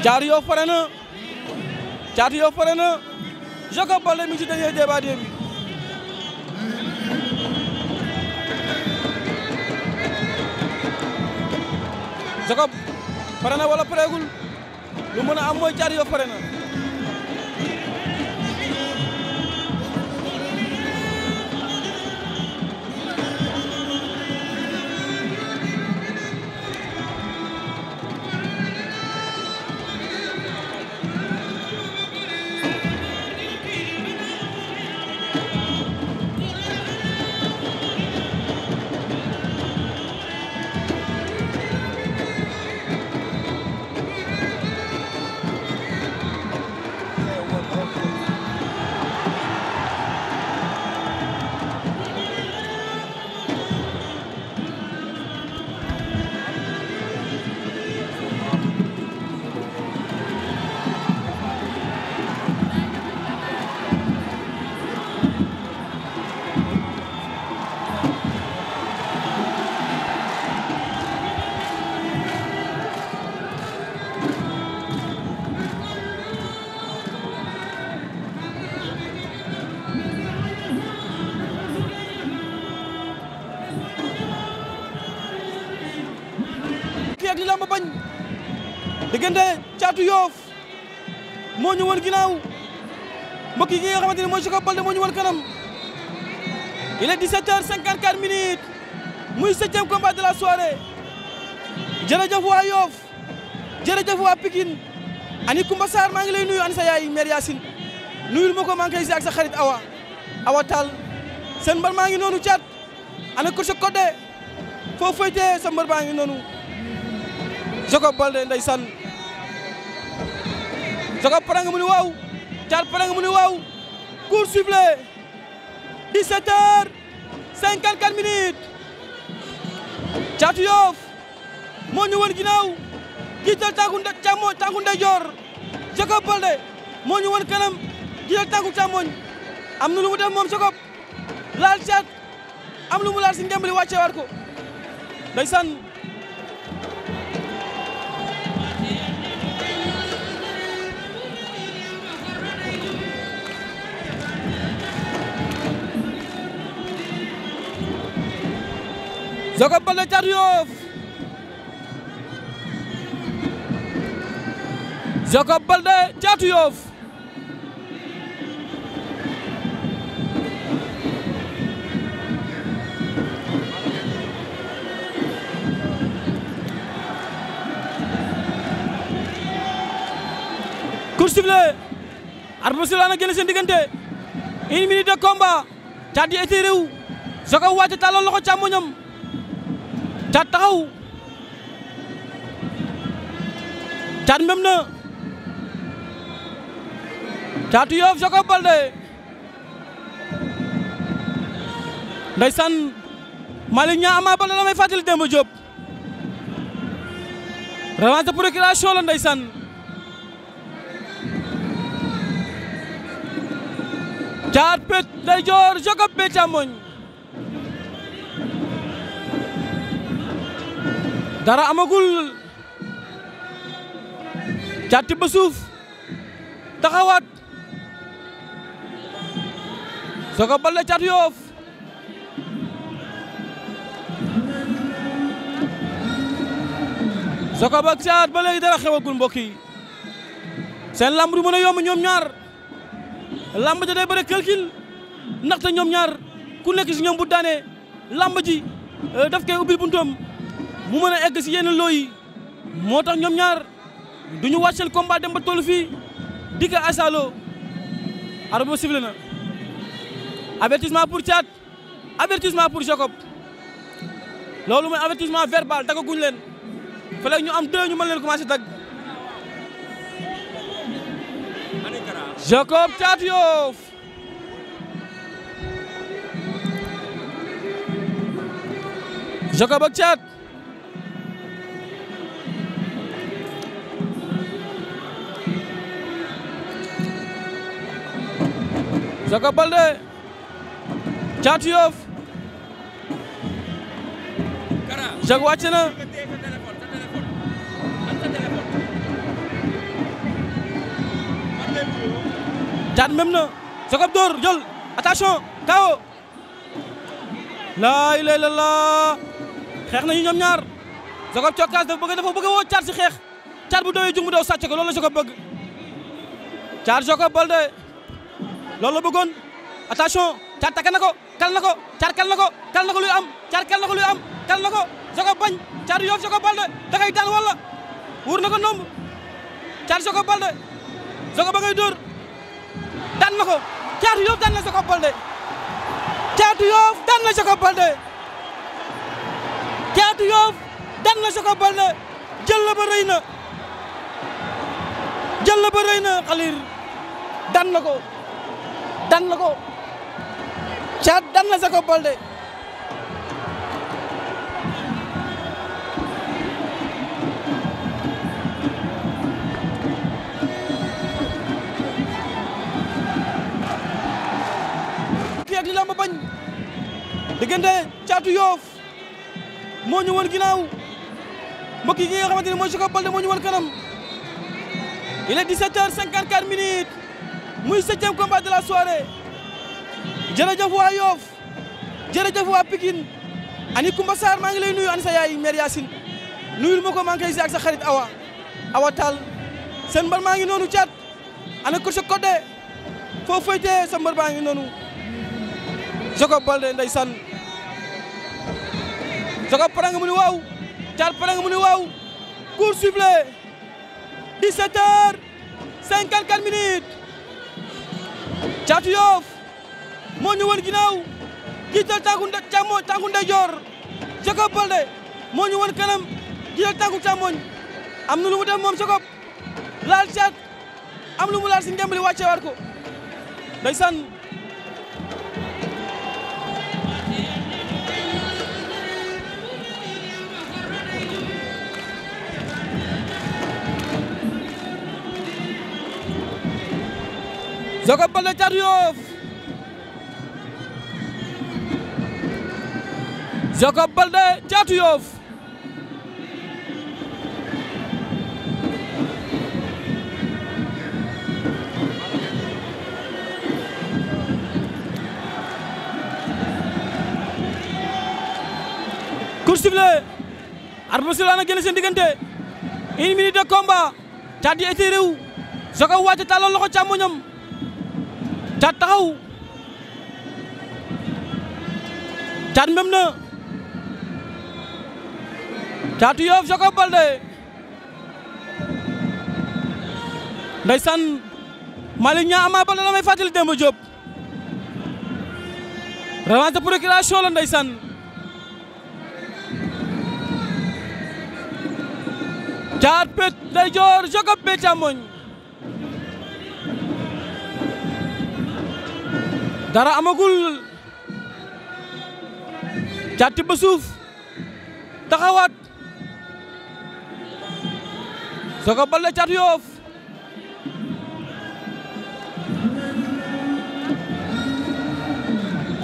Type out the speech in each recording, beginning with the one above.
Caatu Yoff pare na Caatu Yoff pare na Jacob Baldé mi ngi ci dernier débat bi Jacob pare na wala pareegul lu mën a am mooy Caatu Yoff pare na ak li lamba bañ diggante Caatu Yoff moo ñu woon ginnaaw mbokk yi nga xamante ne mooy Jacob Baldé moo ñu woon kanam il est 17h54 minutes muy 7e combat de la soirée jërëjëf waa Yoff jërëjëf waa Pikine ani Koumba Sarr maa ngi lay nuyu ani sa yaay mère Yacine nuyul ma ko maa ngi koy ak sa xarit Awa Tall seen mbër maa ngi noonu Caat ana ko sa Codé foo faytee sa mbër baa ngi noonu Jacob Baldé ndeysaan Jacob pare nga mu ni waaw Caat pare nga mu ni waaw court sifflé 17h54 minutes Caatu Yoff moo ñu woon ginnaaw jiital tànku ndeyjoor Jacob Baldé moo ñu woon kanam jiital tànku càmmoñ am na lu mu def moom Jacob laal Caat am lu mu laal si ngemb li wàcceewaat ko ndeysaan Jacob Baldé Caatu Yoff Jacob Baldé Caatu Yoff court sifflé arbitre sifflé na génn seen diggante 1 minute de combat Caat yi étiré wu Jacob wàcc tàllal loxo càmmoñam Caat taxaw Caat mbem na Caatu Yoff Jacob Baldé ndeysaan Malick Niang Ama Baldé la may fàttali Demba Diop revanche de procuration la ndeysaan Caat pet ndeyjoor Jacob pet càmmoñ dara amagul Caat tibb suuf taxawaat Jacob Baldé Caatu Yoff Jacob ak Caat ba léegi dara xewagul mbokk yi seen lamb du mën a yomb ñoom ñaar lamb ja day bëre calcul ndaxte ñoom ñaar ku nekk si ñoom bu daanee lamb ji daf koy ubbil buntoom mu mën a egg si yenn loo yi moo tax ñoom ñaar du ñu wàcc seen combat dem ba toll fii di ko asalo arbitre sifflé na avertissement pour Caat avertissement pour Jacob loolu mooy avertissement verbal dagaguñ leen fële ñu am 2 ñu mën leen commencé dag Jacob Caatu Yoff Jacob ak Caat Jacob Baldé Caatu Yoff Jacob wàcc na Caat même na Jacob door jël attention KO laa ilaaha illallaah xeex nañu ñoom ñaar Jacob cokkaas dafa bëgg a woo Caat si xeex Caat bu dawee jug mu daw sàcc ko loolu la Jacob bëgg Caat Jacob Baldé loolu la bëggoon attention Caat takk na ko kal na ko Caat kal na ko luy am Caat kal na ko luy am kal na ko Jacob bañ Caat Yoff Jacob Baldé da ngay daan walla wóor na ko nomb Caat Jacob Baldé Jacob ba ngay dóor daan na ko Caat Yoff daan na Jacob Baldé Caat Yoff daan na Jacob Baldé Caat Yoff daan na Jacob Baldé jël la ba rëy na Khalil daan na ko Caat daan na Jacob Baldé di lamba bañ diggante Caatu Yoff moo ñu woon ginnaaw mbokk yi nga xamante ne mooy Jacob Baldé moo ñu woon kanam il est 17h54 minutes muy 7e combat de la soirée jërëjëf waa Yoff jërëjëf waa Pikine ani Koumba Sarr maa ngi lay nuyu ani sa yaay mère Yacine nuyul ma ko maa ngi koy ak sa xarit Awa Tall seen mbër maa ngi noonu Caat ana ko sa Codé foo faytee sa mbër baa ngi noonu Jacob Baldé ndeysaan Jacob pare nga mu ni waaw Caat pare nga mu ni waaw court sifflé 17h54 minutes Caatu Yoff moo ñu woon ginnaaw jiital tànku ndeyjoor Jacob Baldé moo ñu woon kanam jiital tànku càmmoñ am na lu mu def moom Jacob laal Caat am lu mu laal si ngemb li wàcceewaat ko ndeysaan Jacob Baldé Caatu Yoff Jacob Baldé Caatu Yoff court sifflé arbitre bi sifflé na génn seen diggante 1 minute de combat Caat di étiré wu Jacob wàcc tàllal loxo càmmoñam Caat taxaw Caat mbem na Caatu Yoff Jacob Baldé ndeysaan Malick Niang Ama Baldé la may fàttali Demba Diop revanche de procuration la ndeysaan Caat pet ndeyjoor Jacob pet càmmoñ dara amagul Caat tibb suuf taxawaat Jacob Baldé Caatu Yoff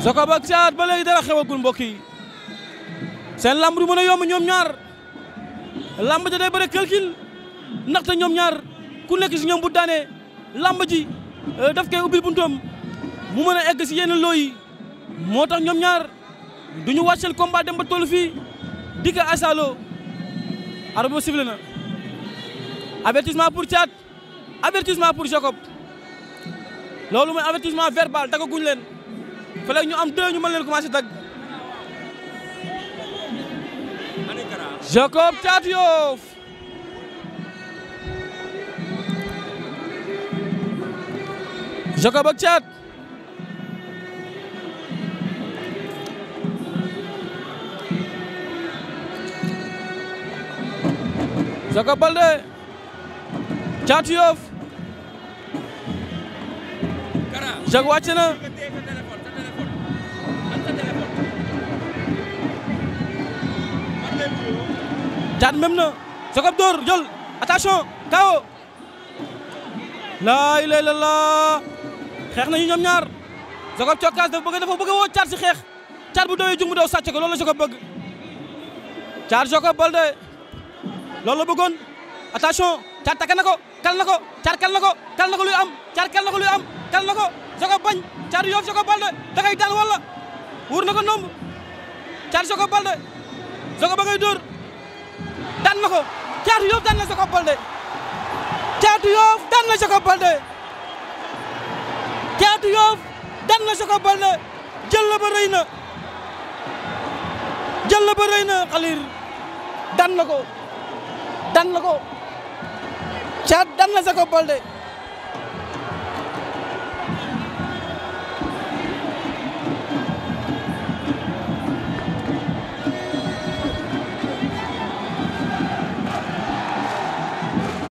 Jacob ak Caat ba léegi dara xewagul mbokk yi seen lamb du mën a yomb ñoom ñaar lamb ja day bëre calcul ndaxte ñoom ñaar ku nekk si ñoom bu daanee lamb ji daf koy ubbil buntoom mu mën a egg si yenn loo yi moo tax ñoom ñaar du ñu wàcc seen combat dem ba toll fii di ko asalo arbitre bi sifflé na avertissement pour Caat avertissement pour Jacob loolu mooy avertissement verbal dagaguñ leen fële ñu am 2 ñu mën leen commencé dag Jacob Caatu Yoff Jacob ak Caat Jacob Baldé Caatu Yoff Jacob wàcc na Caat même na Jacob door jël attention KO laa ilaaha illallaah xeex nañu ñoom ñaar Jacob cokkaas dafa bëgg a woo Caat si xeex Caat bu dawee jug mu daw sàcc ko loolu la Jacob bëgg Caat Jacob Baldé loolu la bëggoon attention Caat takk na ko kal na ko Caat kal na ko luy am Caat kal na ko luy am kal na ko Jacob bañ Caatu Yoff Jacob Baldé da ngay daan wala wur na ko nomb Caatu Jacob Baldé Jacob ba ngay dóor daan na ko Caatu Yoff daan na Jacob Baldé Caatu Yoff daan na Jacob Baldé Caatu Yoff daan na Jacob Baldé jël la ba rëy na jël la ba rëy na Khalil daan na ko Caat daan na Jacob Baldé